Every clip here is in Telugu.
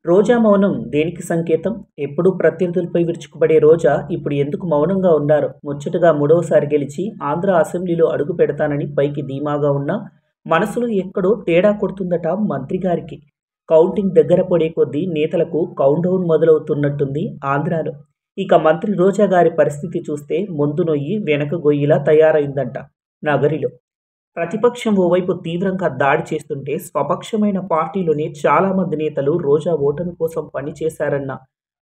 రోజా మౌనం దేనికి సంకేతం? ఎప్పుడూ ప్రత్యర్థులపై విరుచుకుపడే రోజా ఇప్పుడు ఎందుకు మౌనంగా ఉన్నారు? ముచ్చటగా మూడవసారి గెలిచి ఆంధ్ర అసెంబ్లీలో అడుగు పెడతానని పైకి ధీమాగా ఉన్నా మనసులో ఎక్కడో తేడా కొడుతుందట మంత్రి గారికి. కౌంటింగ్ దగ్గర పడే కొద్దీ నేతలకు కౌంట్ డౌన్ మొదలవుతున్నట్టుంది ఆంధ్రాలో. ఇక మంత్రి రోజా గారి పరిస్థితి చూస్తే ముందు నొయ్యి వెనక గొయ్యిలా తయారైందంట నగరిలో. ప్రతిపక్షం ఓవైపు తీవ్రంగా దాడి చేస్తుంటే స్వపక్షమైన పార్టీలోనే చాలామంది నేతలు రోజా ఓటమి కోసం పనిచేశారన్న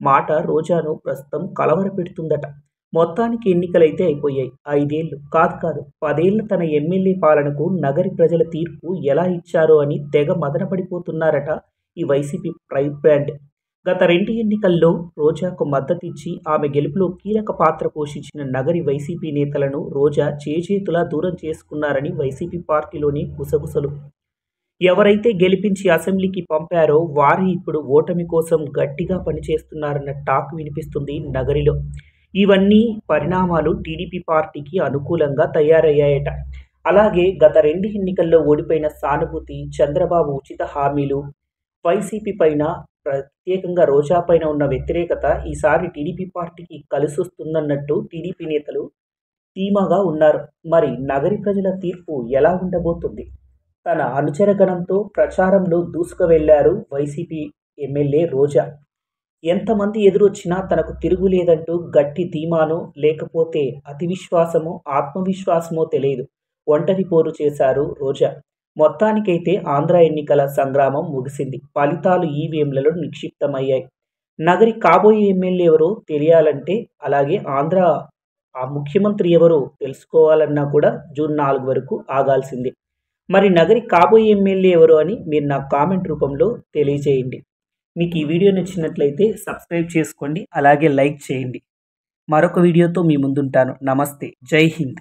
మాట రోజాను ప్రస్తుతం కలవరపెడుతుందట. మొత్తానికి ఎన్నికలైతే అయిపోయాయి. 5 ఏళ్లు కాదు 10 ఏళ్ల తన ఎమ్మెల్యే పాలనకు నగరి ప్రజల తీర్పు ఎలా ఇచ్చారో అని తెగ మదనపడిపోతున్నారట ఈ వైసీపీ ప్రైమ్ బ్రాండ్. గత 2 ఎన్నికల్లో రోజాకు మద్దతిచ్చి ఆమె గెలుపులో కీలక పాత్ర పోషించిన నగరి వైసీపీ నేతలను రోజా చేజేతులా దూరం చేసుకున్నారని వైసీపీ పార్టీలోని గుసగుసలు. ఎవరైతే గెలిపించి అసెంబ్లీకి పంపారో వారే ఇప్పుడు ఓటమి కోసం గట్టిగా పనిచేస్తున్నారన్న టాక్ వినిపిస్తుంది నగరిలో. ఇవన్నీ పరిణామాలు టీడీపీ పార్టీకి అనుకూలంగా తయారయ్యాయట. అలాగే గత 2 ఎన్నికల్లో ఓడిపోయిన సానుభూతి, చంద్రబాబు ఉచిత హామీలు, వైసీపీ పైన ప్రత్యేకంగా రోజా పైన ఉన్న వ్యతిరేకత ఈసారి టీడీపీ పార్టీకి కలిసొస్తుందన్నట్టు టీడీపీ నేతలు ధీమాగా ఉన్నారు. మరి నగరి ప్రజల తీర్పు ఎలా ఉండబోతుంది? తన అనుచరగణంతో ప్రచారంలో దూసుకు వెళ్లారు వైసీపీ ఎమ్మెల్యే రోజా. ఎంతమంది ఎదురొచ్చినా తనకు తిరుగులేదంటూ గట్టి ధీమానో లేకపోతే అతి విశ్వాసమో ఆత్మవిశ్వాసమో తెలియదు ఒంటరి పోరు చేశారు రోజా. మొత్తానికైతే ఆంధ్ర ఎన్నికల సంగ్రామం ముగిసింది. ఫలితాలు ఈవీఎంలలో నిక్షిప్తమయ్యాయి. నగరి కాబోయే ఎమ్మెల్యే ఎవరో తెలియాలంటే, అలాగే ఆంధ్ర ఆ ముఖ్యమంత్రి ఎవరో తెలుసుకోవాలన్నా కూడా జూన్ 4 వరకు ఆగాల్సిందే. మరి నగరి కాబోయే ఎమ్మెల్యే ఎవరు అని మీరు నాకు కామెంట్ రూపంలో తెలియజేయండి. మీకు ఈ వీడియో నచ్చినట్లయితే సబ్స్క్రైబ్ చేసుకోండి, అలాగే లైక్ చేయండి. మరొక వీడియోతో మీ ముందుంటాను. నమస్తే, జై హింద్.